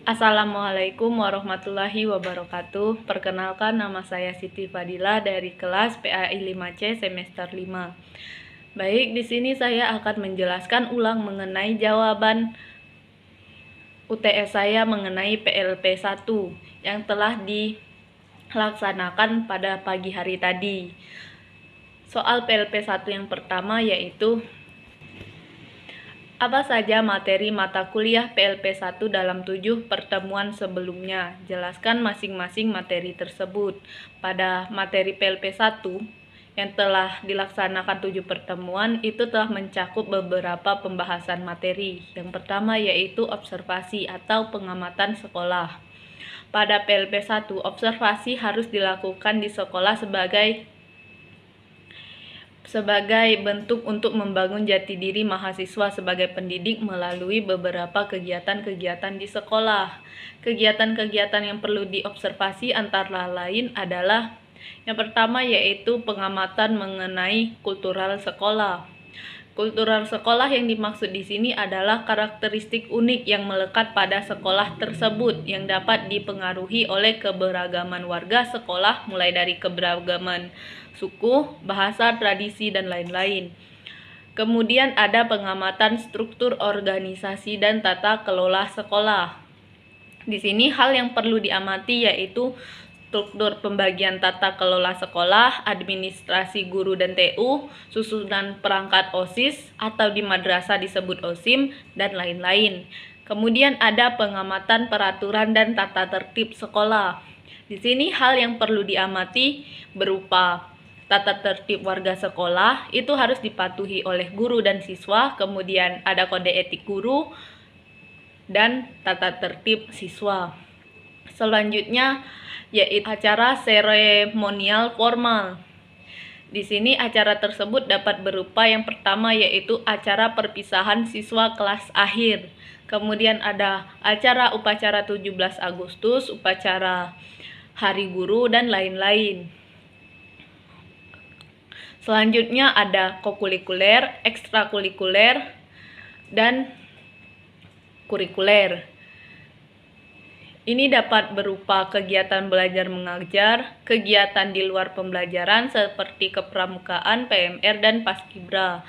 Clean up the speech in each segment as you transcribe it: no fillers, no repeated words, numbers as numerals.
Assalamualaikum warahmatullahi wabarakatuh. Perkenalkan, nama saya Siti Fadila dari kelas PAI 5C semester 5. Baik, di sini saya akan menjelaskan ulang mengenai jawaban UTS saya mengenai PLP 1 yang telah dilaksanakan pada pagi hari tadi. Soal PLP 1 yang pertama yaitu apa saja materi mata kuliah PLP 1 dalam 7 pertemuan sebelumnya? Jelaskan masing-masing materi tersebut. Pada materi PLP 1 yang telah dilaksanakan 7 pertemuan itu telah mencakup beberapa pembahasan materi. Yang pertama yaitu observasi atau pengamatan sekolah. Pada PLP 1, observasi harus dilakukan di sekolah sebagai bentuk untuk membangun jati diri mahasiswa sebagai pendidik melalui beberapa kegiatan-kegiatan di sekolah. Kegiatan-kegiatan yang perlu diobservasi antara lain adalah yang pertama yaitu pengamatan mengenai kultural sekolah. Kultural sekolah yang dimaksud di sini adalah karakteristik unik yang melekat pada sekolah tersebut yang dapat dipengaruhi oleh keberagaman warga sekolah, mulai dari keberagaman suku, bahasa, tradisi, dan lain-lain. Kemudian ada pengamatan struktur organisasi dan tata kelola sekolah. Di sini hal yang perlu diamati yaitu struktur pembagian tata kelola sekolah, administrasi guru dan TU, susunan perangkat OSIS atau di madrasah disebut OSIM, dan lain-lain. Kemudian ada pengamatan peraturan dan tata tertib sekolah. Di sini hal yang perlu diamati berupa tata tertib warga sekolah itu harus dipatuhi oleh guru dan siswa, kemudian ada kode etik guru dan tata tertib siswa. Selanjutnya yaitu acara seremonial formal. Di sini acara tersebut dapat berupa yang pertama yaitu acara perpisahan siswa kelas akhir. Kemudian ada acara upacara 17 Agustus, upacara Hari Guru, dan lain-lain. Selanjutnya ada kokurikuler, ekstrakurikuler, dan kurikuler. Ini dapat berupa kegiatan belajar mengajar, kegiatan di luar pembelajaran seperti kepramukaan, PMR, dan paskibra.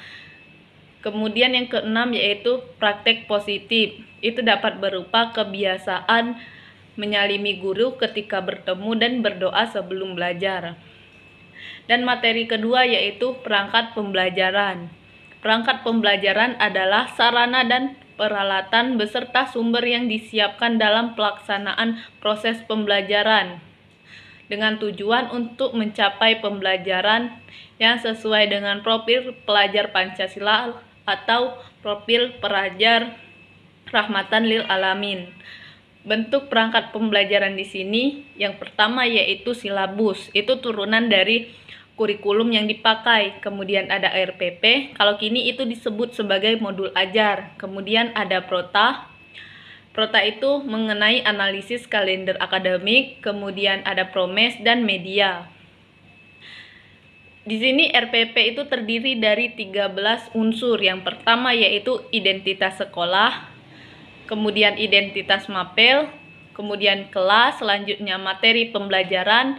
Kemudian yang keenam yaitu praktek positif. Itu dapat berupa kebiasaan menyalimi guru ketika bertemu dan berdoa sebelum belajar. Dan materi kedua yaitu perangkat pembelajaran. Perangkat pembelajaran adalah sarana dan peralatan beserta sumber yang disiapkan dalam pelaksanaan proses pembelajaran dengan tujuan untuk mencapai pembelajaran yang sesuai dengan profil pelajar Pancasila atau profil pelajar rahmatan lil alamin. Bentuk perangkat pembelajaran di sini yang pertama yaitu silabus, itu turunan dari kurikulum yang dipakai. Kemudian ada RPP, kalau kini itu disebut sebagai modul ajar. Kemudian ada Prota. Prota itu mengenai analisis kalender akademik. Kemudian ada Promes dan media. Di sini RPP itu terdiri dari 13 unsur. Yang pertama yaitu identitas sekolah, kemudian identitas mapel, kemudian kelas, selanjutnya materi pembelajaran,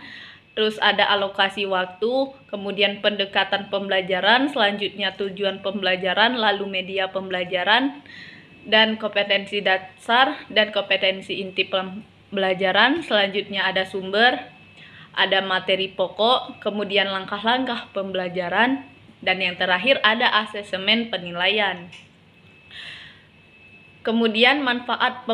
terus ada alokasi waktu, kemudian pendekatan pembelajaran, selanjutnya tujuan pembelajaran, lalu media pembelajaran, dan kompetensi dasar dan kompetensi inti pembelajaran. Selanjutnya ada sumber, ada materi pokok, kemudian langkah-langkah pembelajaran, dan yang terakhir ada asesmen penilaian. Kemudian manfaat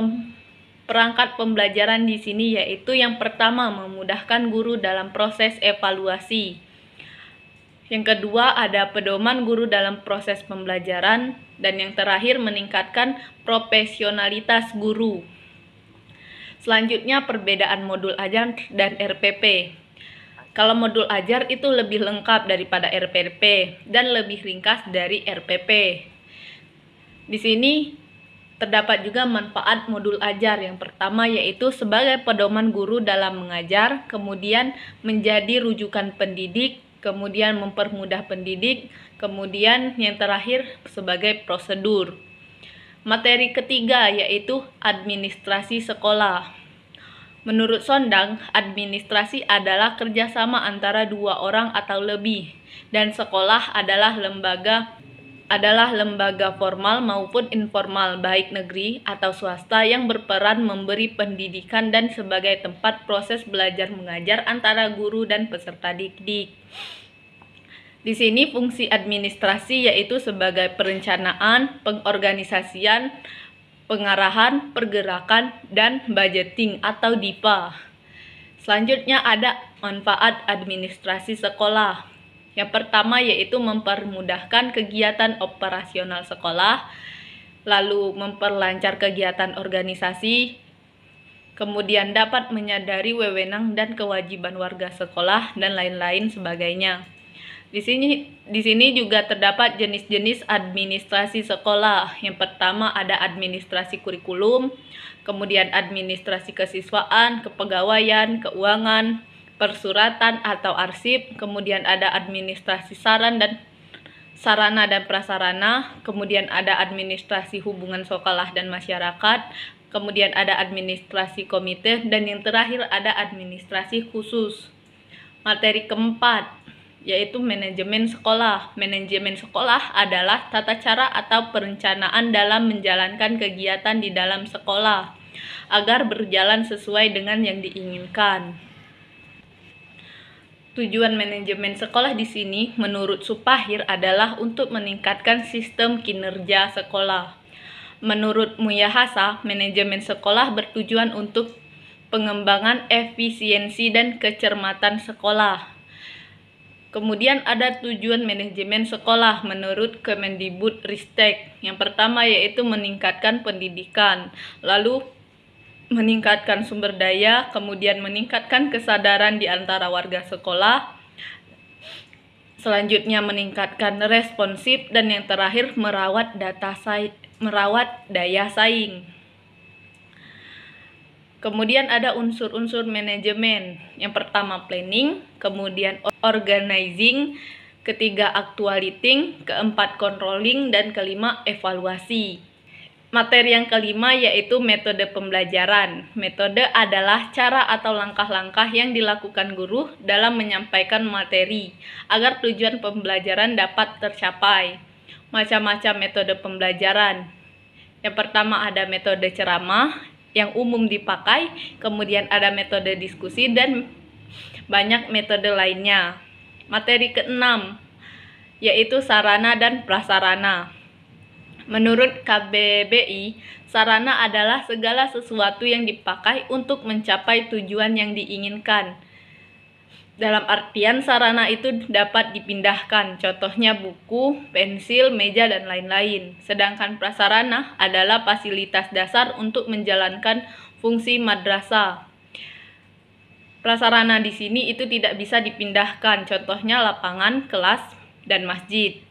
perangkat pembelajaran di sini yaitu yang pertama memudahkan guru dalam proses evaluasi. Yang kedua ada pedoman guru dalam proses pembelajaran, dan yang terakhir meningkatkan profesionalitas guru. Selanjutnya perbedaan modul ajar dan RPP. Kalau modul ajar itu lebih lengkap daripada RPP dan lebih ringkas dari RPP. Di sini terdapat juga manfaat modul ajar. Yang pertama yaitu sebagai pedoman guru dalam mengajar, kemudian menjadi rujukan pendidik, kemudian mempermudah pendidik, kemudian yang terakhir sebagai prosedur. Materi ketiga yaitu administrasi sekolah. Menurut Sondang, administrasi adalah kerjasama antara dua orang atau lebih, dan sekolah adalah lembaga formal maupun informal, baik negeri atau swasta, yang berperan memberi pendidikan dan sebagai tempat proses belajar mengajar antara guru dan peserta didik. Di sini fungsi administrasi yaitu sebagai perencanaan, pengorganisasian, pengarahan, pergerakan, dan budgeting atau DIPA. Selanjutnya ada manfaat administrasi sekolah. Yang pertama yaitu mempermudahkan kegiatan operasional sekolah, lalu memperlancar kegiatan organisasi, kemudian dapat menyadari wewenang dan kewajiban warga sekolah, dan lain-lain sebagainya. Di sini juga terdapat jenis-jenis administrasi sekolah. Yang pertama ada administrasi kurikulum, kemudian administrasi kesiswaan, kepegawaian, keuangan, persuratan atau arsip, kemudian ada administrasi sarana dan prasarana, kemudian ada administrasi hubungan sekolah dan masyarakat, kemudian ada administrasi komite, dan yang terakhir ada administrasi khusus. Materi keempat yaitu manajemen sekolah. Manajemen sekolah adalah tata cara atau perencanaan dalam menjalankan kegiatan di dalam sekolah agar berjalan sesuai dengan yang diinginkan. Tujuan manajemen sekolah di sini menurut Supahir adalah untuk meningkatkan sistem kinerja sekolah. Menurut Muyahasa, manajemen sekolah bertujuan untuk pengembangan efisiensi dan kecermatan sekolah. Kemudian ada tujuan manajemen sekolah menurut Kemendikbudristek. Yang pertama yaitu meningkatkan pendidikan, lalu meningkatkan sumber daya, kemudian meningkatkan kesadaran di antara warga sekolah, selanjutnya meningkatkan responsif, dan yang terakhir merawat daya saing. Kemudian ada unsur-unsur manajemen. Yang pertama planning, kemudian organizing, ketiga actuating, keempat controlling, dan kelima evaluasi. Materi yang kelima yaitu metode pembelajaran. Metode adalah cara atau langkah-langkah yang dilakukan guru dalam menyampaikan materi agar tujuan pembelajaran dapat tercapai. Macam-macam metode pembelajaran. Yang pertama ada metode ceramah yang umum dipakai, kemudian ada metode diskusi, dan banyak metode lainnya. Materi keenam yaitu sarana dan prasarana. Menurut KBBI, sarana adalah segala sesuatu yang dipakai untuk mencapai tujuan yang diinginkan. Dalam artian sarana itu dapat dipindahkan, contohnya buku, pensil, meja, dan lain-lain. Sedangkan prasarana adalah fasilitas dasar untuk menjalankan fungsi madrasah. Prasarana di sini itu tidak bisa dipindahkan, contohnya lapangan, kelas, dan masjid.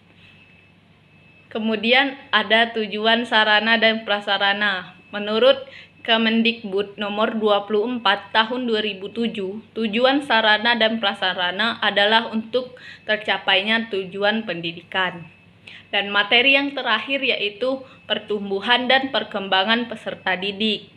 Kemudian ada tujuan sarana dan prasarana. Menurut Kemendikbud nomor 24 tahun 2007, tujuan sarana dan prasarana adalah untuk tercapainya tujuan pendidikan. Dan materi yang terakhir yaitu pertumbuhan dan perkembangan peserta didik,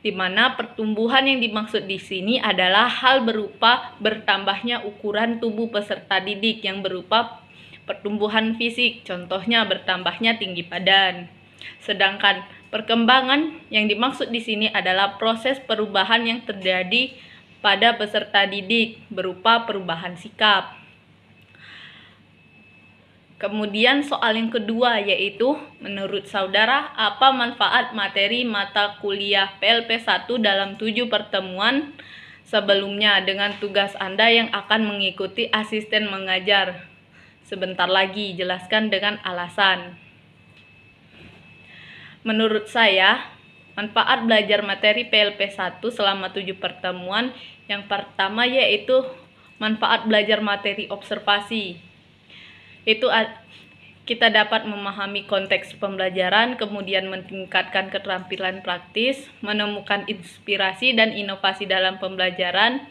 di mana pertumbuhan yang dimaksud di sini adalah hal berupa bertambahnya ukuran tubuh peserta didik yang berupa pertumbuhan fisik, contohnya bertambahnya tinggi badan. Sedangkan perkembangan yang dimaksud di sini adalah proses perubahan yang terjadi pada peserta didik berupa perubahan sikap. Kemudian soal yang kedua yaitu, menurut saudara, apa manfaat materi mata kuliah PLP 1 dalam 7 pertemuan sebelumnya dengan tugas Anda yang akan mengikuti asisten mengajar sebentar lagi? Jelaskan dengan alasan. Menurut saya, manfaat belajar materi PLP 1 selama 7 pertemuan, yang pertama yaitu manfaat belajar materi observasi. Itu kita dapat memahami konteks pembelajaran, kemudian meningkatkan keterampilan praktis, menemukan inspirasi dan inovasi dalam pembelajaran,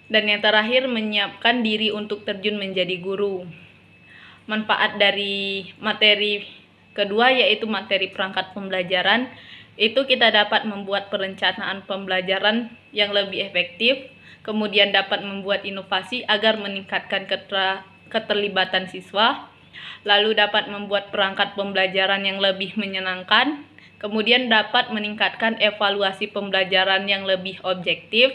dan yang terakhir menyiapkan diri untuk terjun menjadi guru. Manfaat dari materi Kedua yaitu materi perangkat pembelajaran. Itu kita dapat membuat perencanaan pembelajaran yang lebih efektif, kemudian dapat membuat inovasi agar meningkatkan keterlibatan siswa, lalu dapat membuat perangkat pembelajaran yang lebih menyenangkan, kemudian dapat meningkatkan evaluasi pembelajaran yang lebih objektif,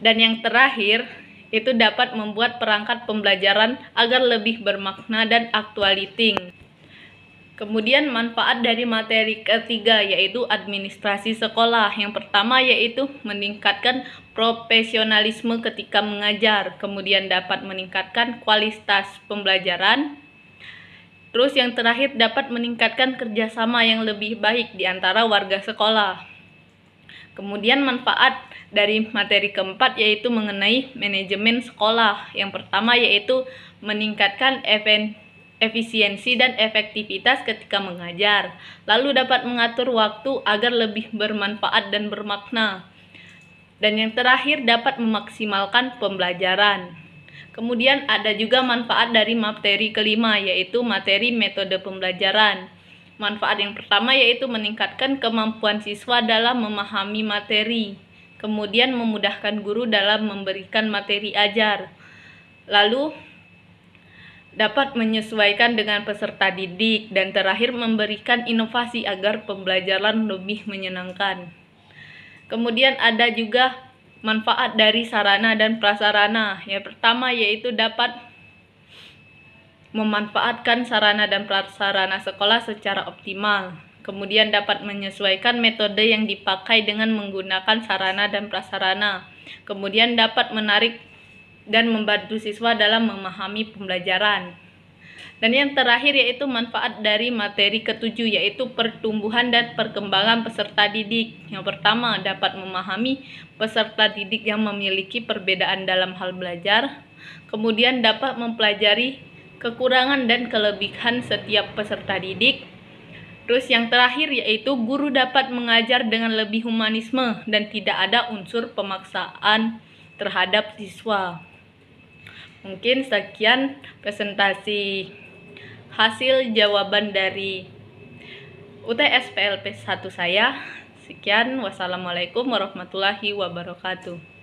dan yang terakhir itu dapat membuat perangkat pembelajaran agar lebih bermakna dan actuating. Kemudian manfaat dari materi ketiga yaitu administrasi sekolah. Yang pertama yaitu meningkatkan profesionalisme ketika mengajar, kemudian dapat meningkatkan kualitas pembelajaran. Terus yang terakhir dapat meningkatkan kerjasama yang lebih baik di antara warga sekolah. Kemudian manfaat dari materi keempat yaitu mengenai manajemen sekolah. Yang pertama yaitu meningkatkan efisiensi dan efektivitas ketika mengajar, lalu dapat mengatur waktu agar lebih bermanfaat dan bermakna, dan yang terakhir dapat memaksimalkan pembelajaran. Kemudian ada juga manfaat dari materi kelima yaitu materi metode pembelajaran. Manfaat yang pertama yaitu meningkatkan kemampuan siswa dalam memahami materi, kemudian memudahkan guru dalam memberikan materi ajar, lalu dapat menyesuaikan dengan peserta didik, dan terakhir memberikan inovasi agar pembelajaran lebih menyenangkan. Kemudian ada juga manfaat dari sarana dan prasarana. Yang pertama yaitu dapat memanfaatkan sarana dan prasarana sekolah secara optimal. Kemudian dapat menyesuaikan metode yang dipakai dengan menggunakan sarana dan prasarana. Kemudian dapat menarik dan membantu siswa dalam memahami pembelajaran. Dan yang terakhir yaitu manfaat dari materi ketujuh yaitu pertumbuhan dan perkembangan peserta didik. Yang pertama dapat memahami peserta didik yang memiliki perbedaan dalam hal belajar. Kemudian dapat mempelajari kekurangan dan kelebihan setiap peserta didik. Terus yang terakhir yaitu guru dapat mengajar dengan lebih humanisme dan tidak ada unsur pemaksaan terhadap siswa. Mungkin sekian presentasi hasil jawaban dari UTS PLP 1 saya. Sekian, wassalamualaikum warahmatullahi wabarakatuh.